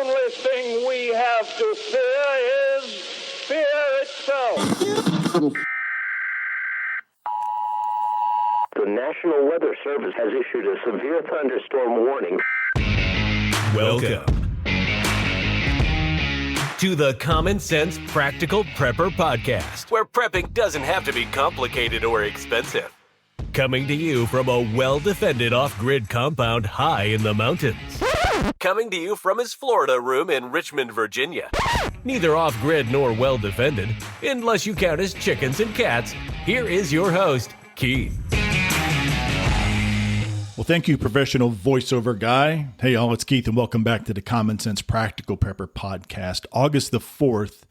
only thing we have to fear is fear itself. The National Weather Service has issued a severe thunderstorm warning. Welcome to the Common Sense Practical Prepper Podcast, where prepping doesn't have to be complicated or expensive. Coming to you from a well-defended off-grid compound high in the mountains. Coming to you from his Florida room in Richmond, Virginia. Neither off-grid nor well-defended, unless you count his chickens and cats. Here is your host, Keith. Well, thank you, professional voiceover guy. Hey, y'all, it's Keith, and welcome back to the Common Sense Practical Prepper Podcast, August the 4th,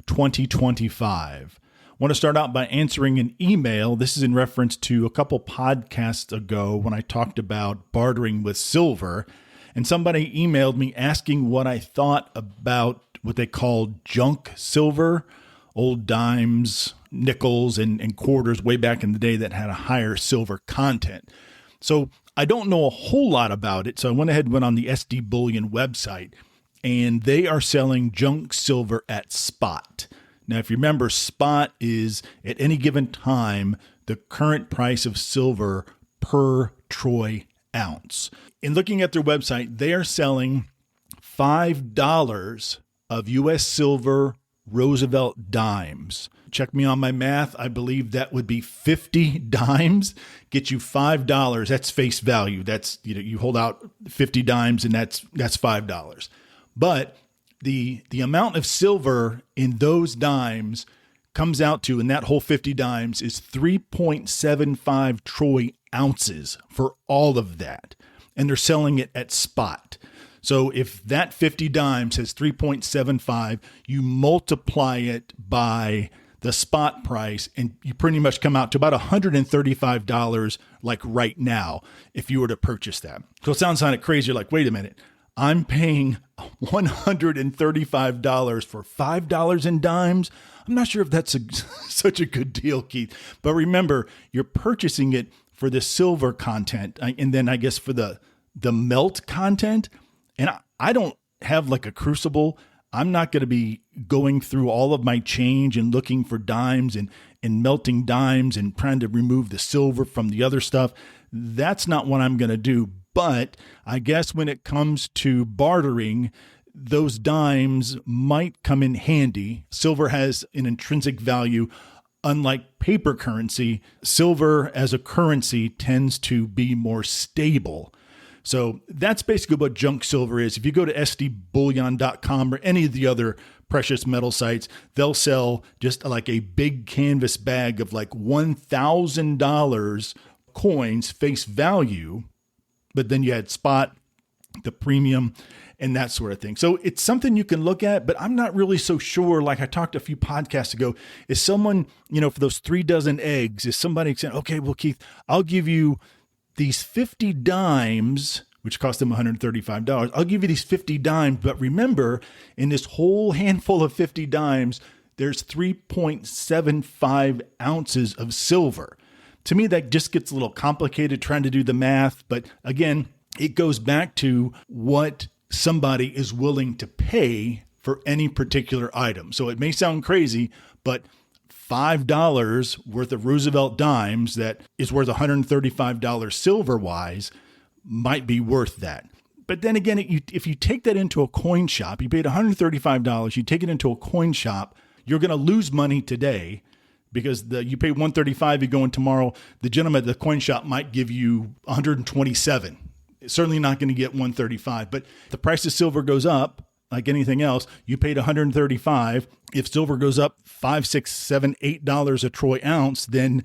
2025. I want to start out by answering an email. This is in reference to a couple podcasts ago when I talked about bartering with silver, and somebody emailed me asking what I thought about what they call junk silver, old dimes, nickels, and quarters way back in the day that had a higher silver content. So I don't know a whole lot about it, so I went ahead and went on the SD Bullion website, and they are selling junk silver at spot. Now, if you remember, spot is at any given time the current price of silver per troy ounce. In looking at their website, they are selling $5 of U.S. silver Roosevelt dimes. Check me on my math. I believe that would be 50 dimes. Get you $5. That's face value. That's, you hold out 50 dimes and that's $5. But the amount of silver in those dimes comes out to, in that whole 50 dimes, is 3.75 troy ounces for all of that. And they're selling it at spot. So if that 50 dimes has 3.75, you multiply it by the spot price, and you pretty much come out to about $135 like right now if you were to purchase that. So it sounds kind of crazy. You're like, wait a minute, I'm paying $135 for $5 in dimes. I'm not sure if that's such a good deal, Keith. But remember, you're purchasing it for the silver content, and then I guess for the melt content. And I don't have like a crucible. I'm not going to be going through all of my change and looking for dimes and melting dimes and trying to remove the silver from the other stuff. That's not what I'm going to do. But I guess when it comes to bartering, those dimes might come in handy. Silver has an intrinsic value. Unlike paper currency, silver as a currency tends to be more stable. So that's basically what junk silver is. If you go to sdbullion.com or any of the other precious metal sites, they'll sell just like a big canvas bag of like $1,000 coins face value, but then you had spot, the premium, and that sort of thing. So it's something you can look at, but I'm not really so sure. Like I talked a few podcasts ago, is someone, for those 3 dozen eggs, is somebody saying, okay, well, Keith, I'll give you these 50 dimes, which cost them $135. I'll give you these 50 dimes, but remember, in this whole handful of 50 dimes, there's 3.75 ounces of silver. To me, that just gets a little complicated trying to do the math. But again, it goes back to what somebody is willing to pay for any particular item. So it may sound crazy, but $5 worth of Roosevelt dimes that is worth $135 silver-wise might be worth that. But then again, if you take that into a coin shop, you paid $135, you take it into a coin shop, you're going to lose money today because you pay $135, you go in tomorrow, the gentleman at the coin shop might give you $127. It's certainly not going to get $135, but the price of silver goes up. Like anything else, you paid $135. If silver goes up $5, $6, $7, $8 a troy ounce, then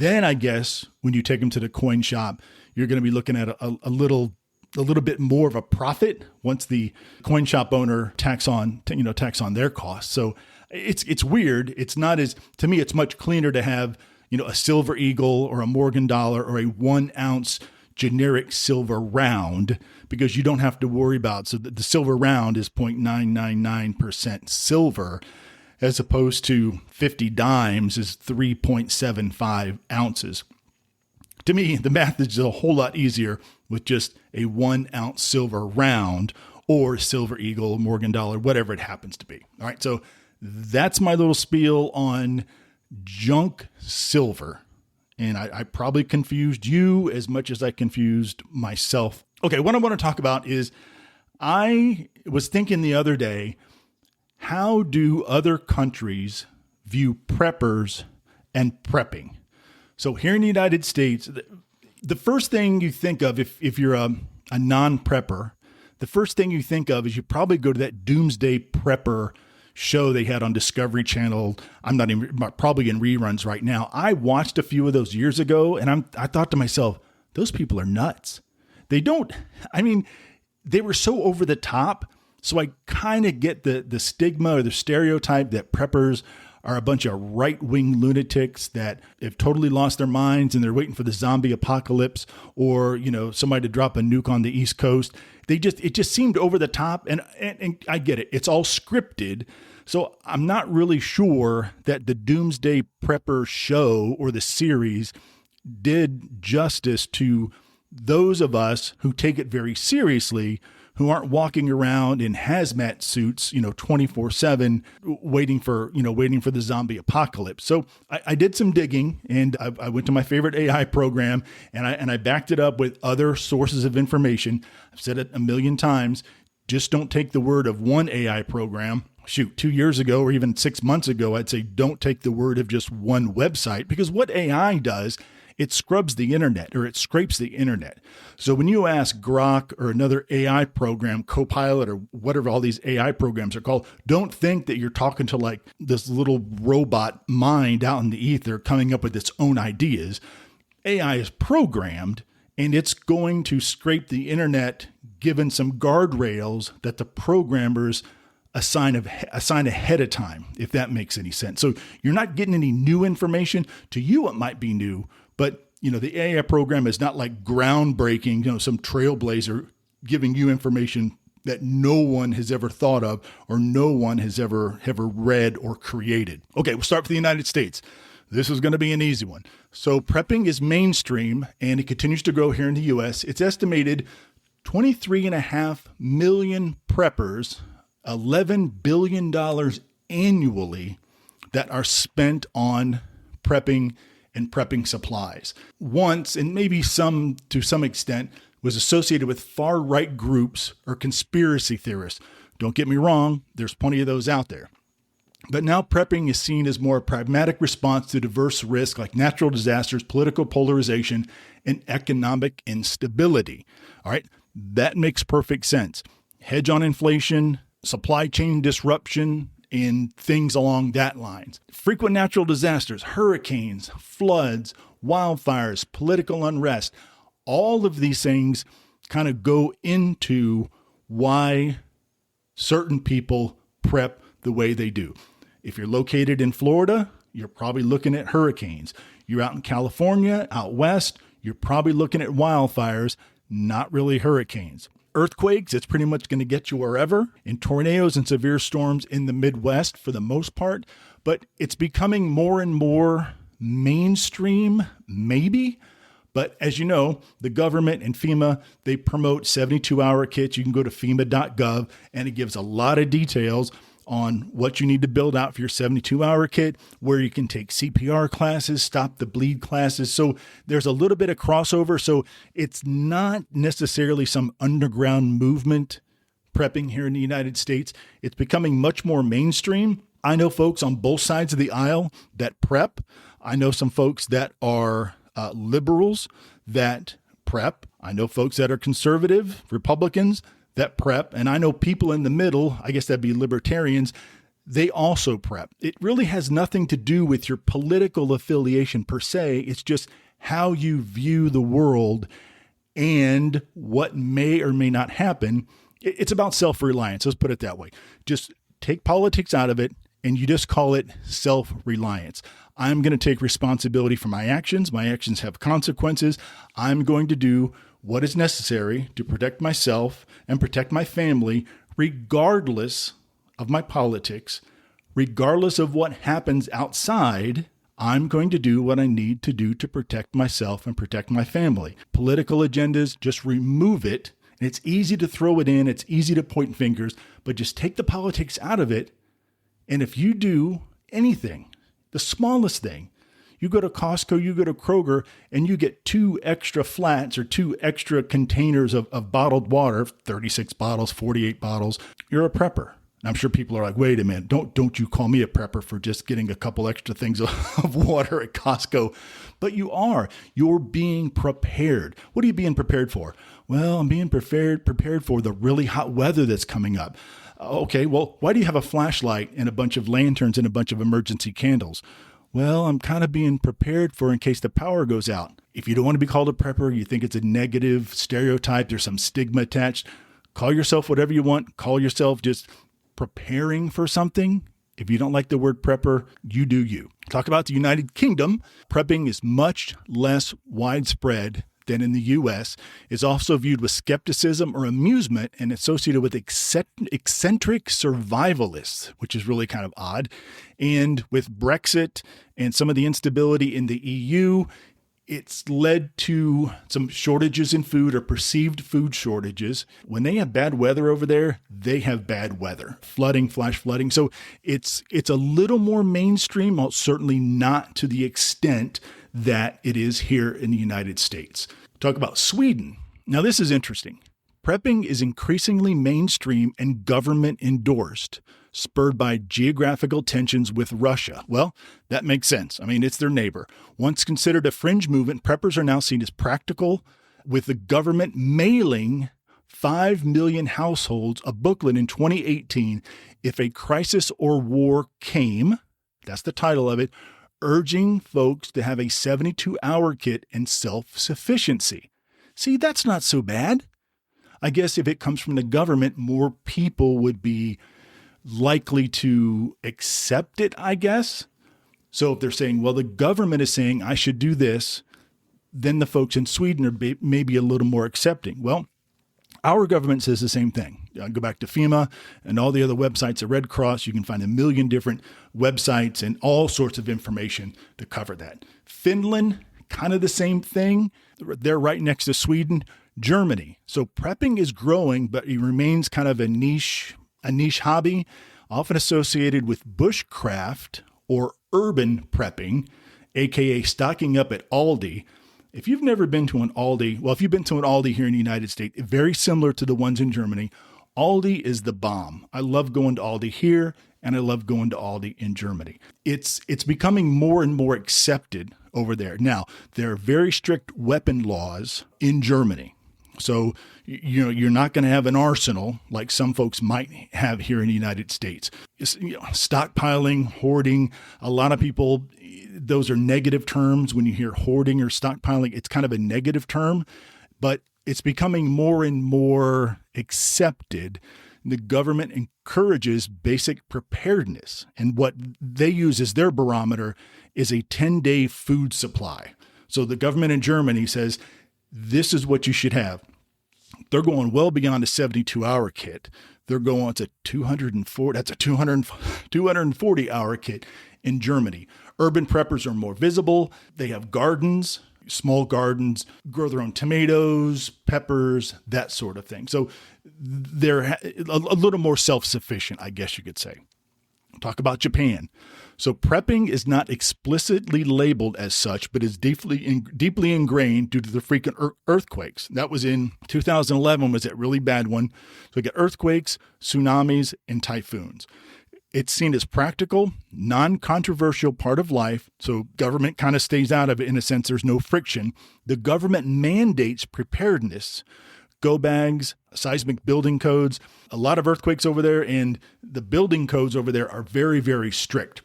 I guess when you take them to the coin shop, you're going to be looking at a little bit more of a profit once the coin shop owner tax on their costs. So it's weird. It's not as, to me, it's much cleaner to have a silver eagle or a Morgan dollar or a 1 ounce generic silver round, because you don't have to worry about, so the silver round is 0.999% silver, as opposed to 50 dimes is 3.75 ounces. To me, the math is a whole lot easier with just a 1 ounce silver round or Silver Eagle, Morgan Dollar, whatever it happens to be. All right. So that's my little spiel on junk silver. And I probably confused you as much as I confused myself. Okay, what I want to talk about is I was thinking the other day, how do other countries view preppers and prepping? So here in the United States, the first thing you think of if you're a non-prepper, the first thing you think of is you probably go to that Doomsday Prepper show they had on Discovery Channel. I'm not even probably in reruns right now. I watched a few of those years ago, and I thought to myself, those people are nuts. They were so over the top. So I kind of get the stigma or the stereotype that preppers are a bunch of right-wing lunatics that have totally lost their minds and they're waiting for the zombie apocalypse or, somebody to drop a nuke on the East Coast. It just seemed over the top, and I get it. It's all scripted. So I'm not really sure that the Doomsday Prepper show or the series did justice to those of us who take it very seriously, who aren't walking around in hazmat suits, 24/7, waiting for the zombie apocalypse. So I did some digging, and I went to my favorite AI program, and I backed it up with other sources of information. I've said it a million times. Just don't take the word of one AI program. 2 years ago, or even 6 months ago, I'd say don't take the word of just one website, because what AI does, it scrubs the internet, or it scrapes the internet. So when you ask Grok or another AI program, Copilot, or whatever all these AI programs are called, don't think that you're talking to like this little robot mind out in the ether coming up with its own ideas. AI is programmed, and it's going to scrape the internet given some guardrails that the programmers assign ahead of time, if that makes any sense. So you're not getting any new information. To you, it might be new, but the AI program is not like groundbreaking, some trailblazer giving you information that no one has ever thought of or no one has ever read or created. Okay, we'll start with the United States. This is going to be an easy one. So prepping is mainstream, and it continues to grow here in the U.S. It's estimated 23.5 million preppers, $11 billion annually that are spent on prepping and prepping supplies. Once, and maybe to some extent, was associated with far-right groups or conspiracy theorists. Don't get me wrong, there's plenty of those out there. But now prepping is seen as more a pragmatic response to diverse risks like natural disasters, political polarization, and economic instability. All right, that makes perfect sense. Hedge on inflation, supply chain disruption, and things along that lines. Frequent natural disasters, hurricanes, floods, wildfires, political unrest, all of these things kind of go into why certain people prep the way they do. If you're located in Florida, you're probably looking at hurricanes. You're out in California, out west, you're probably looking at wildfires, not really hurricanes. Earthquakes, it's pretty much going to get you wherever, and tornadoes and severe storms in the Midwest for the most part, but it's becoming more and more mainstream, maybe. But as you know, the government and FEMA, they promote 72-hour kits. You can go to FEMA.gov, and it gives a lot of details on what you need to build out for your 72-hour kit, where you can take CPR classes, stop the bleed classes. So there's a little bit of crossover. So it's not necessarily some underground movement prepping here in the United States. It's becoming much more mainstream. I know folks on both sides of the aisle that prep. I know some folks that are liberals that prep. I know folks that are conservative, Republicans that prep. And I know people in the middle, I guess that'd be libertarians, they also prep. It really has nothing to do with your political affiliation per se. It's just how you view the world and what may or may not happen. It's about self-reliance. Let's put it that way. Just take politics out of it, and you just call it self-reliance. I'm going to take responsibility for my actions. My actions have consequences. I'm going to do what is necessary to protect myself and protect my family, regardless of my politics, regardless of what happens outside. I'm going to do what I need to do to protect myself and protect my family. Political agendas, just remove it And it's easy to throw it in. It's easy to point fingers, but just take the politics out of it. And if you do anything, the smallest thing, you go to Costco, you go to Kroger, and you get 2 extra flats or 2 extra containers of bottled water, 36 bottles, 48 bottles, you're a prepper. And I'm sure people are like, wait a minute, don't you call me a prepper for just getting a couple extra things of water at Costco. But you are. You're being prepared. What are you being prepared for? Well, I'm being prepared for the really hot weather that's coming up. Okay, well, why do you have a flashlight and a bunch of lanterns and a bunch of emergency candles? Well, I'm kind of being prepared for in case the power goes out. If you don't want to be called a prepper, you think it's a negative stereotype, there's some stigma attached, call yourself whatever you want. Call yourself just preparing for something. If you don't like the word prepper, you do you. Talk about the United Kingdom. Prepping is much less widespread than in the U.S. It's also viewed with skepticism or amusement and associated with eccentric survivalists, which is really kind of odd. And with Brexit and some of the instability in the EU, it's led to some shortages in food or perceived food shortages. When they have bad weather over there, they have bad weather, flooding, flash flooding. So it's a little more mainstream, well, certainly not to the extent that it is here in the United States. Talk about Sweden. Now, this is interesting. Prepping is increasingly mainstream and government endorsed, spurred by geographical tensions with Russia. Well, that makes sense. I mean, it's their neighbor. Once considered a fringe movement, preppers are now seen as practical, with the government mailing 5 million households a booklet in 2018, If a Crisis or War Came, that's the title of it, urging folks to have a 72-hour kit and self-sufficiency. See, that's not so bad. I guess if it comes from the government, more people would be likely to accept it, I guess. So if they're saying, well, the government is saying I should do this, then the folks in Sweden are maybe a little more accepting. Well, our government says the same thing. Go back to FEMA and all the other websites, the Red Cross. You can find a million different websites and all sorts of information to cover that. Finland, kind of the same thing. They're right next to Sweden. Germany. So prepping is growing, but it remains kind of a niche hobby, often associated with bushcraft or urban prepping, aka stocking up at Aldi. If you've never been to an Aldi, well, if you've been to an Aldi here in the United States, very similar to the ones in Germany, Aldi is the bomb. I love going to Aldi here, and I love going to Aldi in Germany. It's becoming more and more accepted over there. Now, there are very strict weapon laws in Germany. So, you're not going to have an arsenal like some folks might have here in the United States. Stockpiling, hoarding, a lot of people, those are negative terms. When you hear hoarding or stockpiling, it's kind of a negative term, but it's becoming more and more accepted. The government encourages basic preparedness, and what they use as their barometer is a 10-day food supply. So the government in Germany says, this is what you should have. They're going well beyond a 72-hour kit. They're going to 240. That's a 240-hour kit in Germany. Urban preppers are more visible. They have gardens, small gardens, grow their own tomatoes, peppers, that sort of thing. So they're a little more self-sufficient, I guess you could say. Talk about Japan. So prepping is not explicitly labeled as such, but is deeply ingrained due to the frequent earthquakes. That was in 2011, was that really bad one. So we got earthquakes, tsunamis, and typhoons. It's seen as practical, non-controversial part of life, so government kind of stays out of it in a sense. There's no friction. The government mandates preparedness, go bags, seismic building codes, a lot of earthquakes over there, and the building codes over there are very, very strict.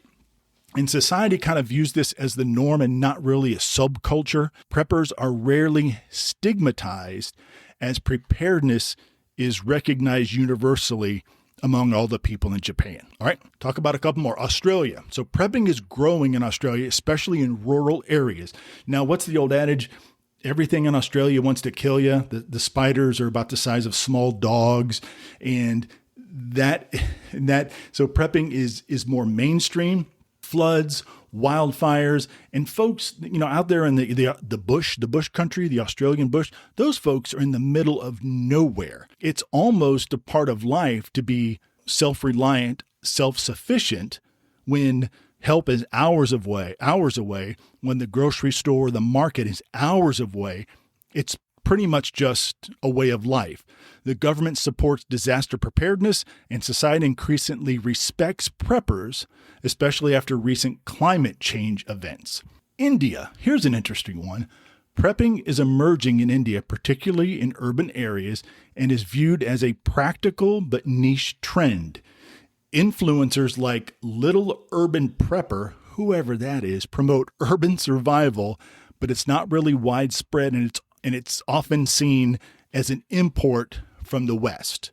And society kind of views this as the norm and not really a subculture. Preppers are rarely stigmatized, as preparedness is recognized universally among all the people in Japan. All right, talk about a couple more. Australia. So prepping is growing in Australia, especially in rural areas. Now, what's the old adage? Everything in Australia wants to kill you. The spiders are about the size of small dogs. And so prepping is more mainstream. floods, wildfires, and folks, out there in the bush country, the Australian bush, those folks are in the middle of nowhere. It's almost a part of life to be self-reliant, self-sufficient when help is hours away, when the grocery store, the market is hours away. It's pretty much just a way of life. The government supports disaster preparedness, and society increasingly respects preppers, especially after recent climate change events. India, here's an interesting one. Prepping is emerging in India, particularly in urban areas, and is viewed as a practical but niche trend. Influencers like Little Urban Prepper, whoever that is, promote urban survival, but it's not really widespread, and it's often seen as an import from the West.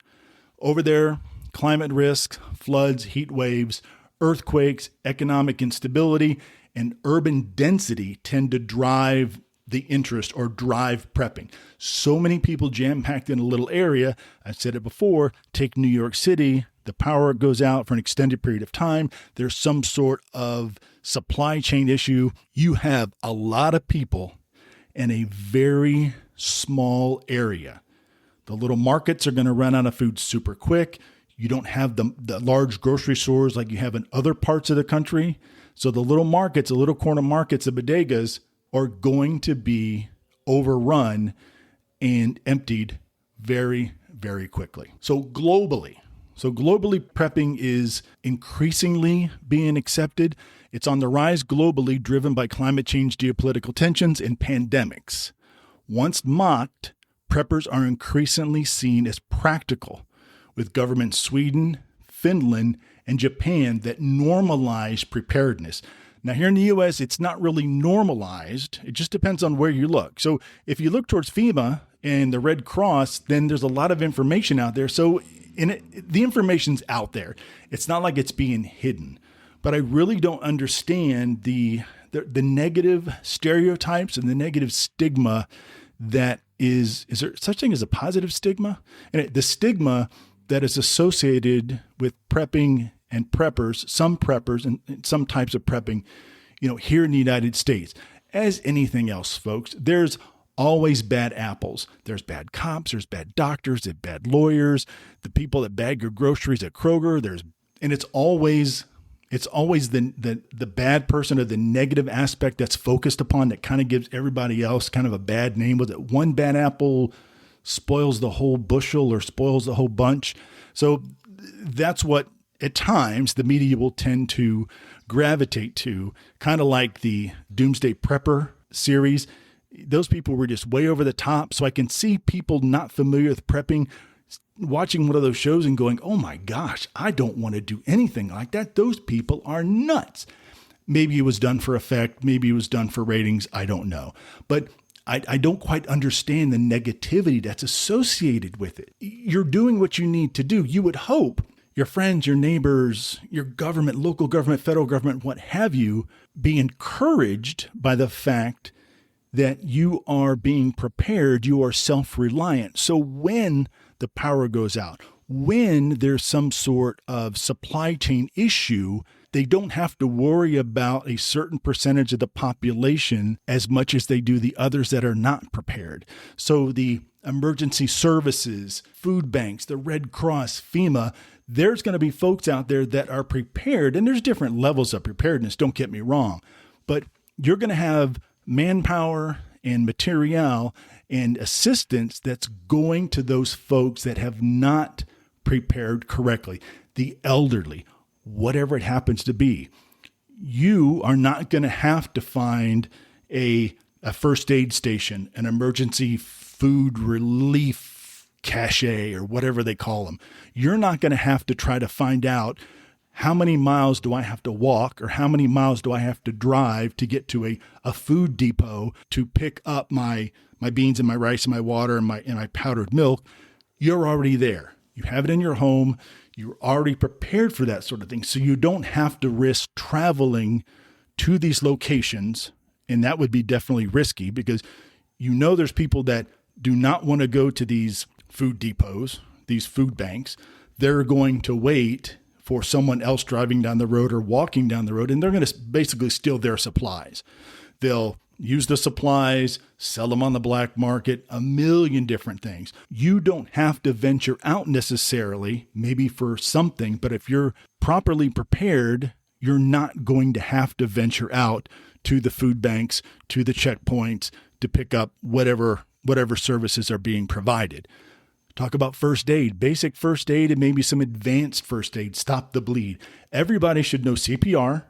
Over there, climate risk, floods, heat waves, earthquakes, economic instability, and urban density tend to drive the interest or drive prepping. So many people jam-packed in a little area. I've said it before, take New York City, the power goes out for an extended period of time. There's some sort of supply chain issue. You have a lot of people in a very small area. The little markets are going to run out of food super quick. You don't have the large grocery stores like you have in other parts of the country. So the little markets, the little corner markets, the bodegas are going to be overrun and emptied very, very quickly. So globally, prepping is increasingly being accepted. It's on the rise globally, driven by climate change, geopolitical tensions, and pandemics. Once mocked, preppers are increasingly seen as practical, with governments Sweden, Finland, and Japan that normalize preparedness. Now, here in the U.S., it's not really normalized. It just depends on where you look. So if you look towards FEMA and the Red Cross, then there's a lot of information out there. So the information's out there. It's not like it's being hidden. But I really don't understand the negative stereotypes and the negative stigma that is there such thing as a positive stigma? And the stigma that is associated with prepping and preppers, some preppers and some types of prepping, here in the United States. As anything else, folks, there's always bad apples. There's bad cops, there's bad doctors, there's bad lawyers, the people that bag your groceries at Kroger, it's always the bad person or the negative aspect that's focused upon that kind of gives everybody else kind of a bad name. Was it one bad apple spoils the whole bushel or spoils the whole bunch? So that's what at times the media will tend to gravitate to, kind of like the Doomsday Prepper series. Those people were just way over the top. So I can see people not familiar with prepping watching one of those shows and going, oh my gosh, I don't want to do anything like that. Those people are nuts. Maybe it was done for effect. Maybe it was done for ratings. I don't know. But I don't quite understand the negativity that's associated with it. You're doing what you need to do. You would hope your friends, your neighbors, your government, local government, federal government, what have you, be encouraged by the fact that you are being prepared, you are self-reliant. So when the power goes out, when there's some sort of supply chain issue, they don't have to worry about a certain percentage of the population as much as they do the others that are not prepared. So the emergency services, food banks, the Red Cross, FEMA, there's going to be folks out there that are prepared, and there's different levels of preparedness, don't get me wrong, but you're going to have manpower and material and assistance that's going to those folks that have not prepared correctly, the elderly, whatever it happens to be. You are not going to have to find a first aid station, an emergency food relief cache, or whatever they call them. You're not going to have to try to find out how many miles do I have to walk or how many miles do I have to drive to get to a food depot to pick up my beans and my rice and my water and my powdered milk. You're already there. You have it in your home. You're already prepared for that sort of thing. So you don't have to risk traveling to these locations. And that would be definitely risky because there's people that do not want to go to these food depots, these food banks. They're going to wait for someone else driving down the road or walking down the road, and they're going to basically steal their supplies. They'll use the supplies, sell them on the black market, a million different things. You don't have to venture out necessarily, maybe for something, but if you're properly prepared, you're not going to have to venture out to the food banks, to the checkpoints to pick up whatever services are being provided. Talk about first aid, basic first aid, and maybe some advanced first aid, stop the bleed. Everybody should know CPR.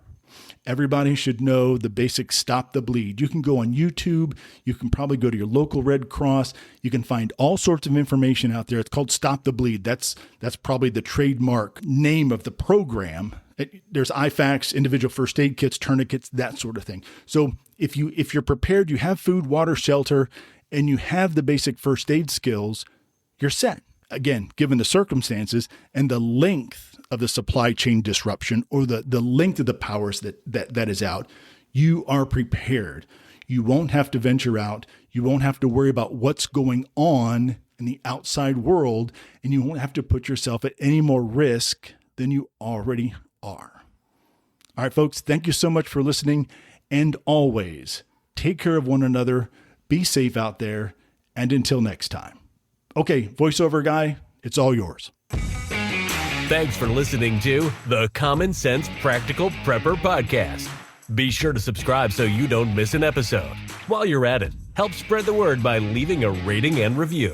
Everybody should know the basic stop the bleed. You can go on YouTube. You can probably go to your local Red Cross. You can find all sorts of information out there. It's called Stop the Bleed. That's probably the trademark name of the program. There's IFACs, individual first aid kits, tourniquets, that sort of thing. So if you're prepared, you have food, water, shelter, and you have the basic first aid skills, you're set. Again, given the circumstances and the length of the supply chain disruption or the length of the powers that is out, you are prepared. You won't have to venture out. You won't have to worry about what's going on in the outside world, and you won't have to put yourself at any more risk than you already are. All right, folks, thank you so much for listening. And always take care of one another. Be safe out there. And until next time. Okay, voiceover guy, it's all yours. Thanks for listening to the Common Sense Practical Prepper Podcast. Be sure to subscribe so you don't miss an episode. While you're at it, help spread the word by leaving a rating and review.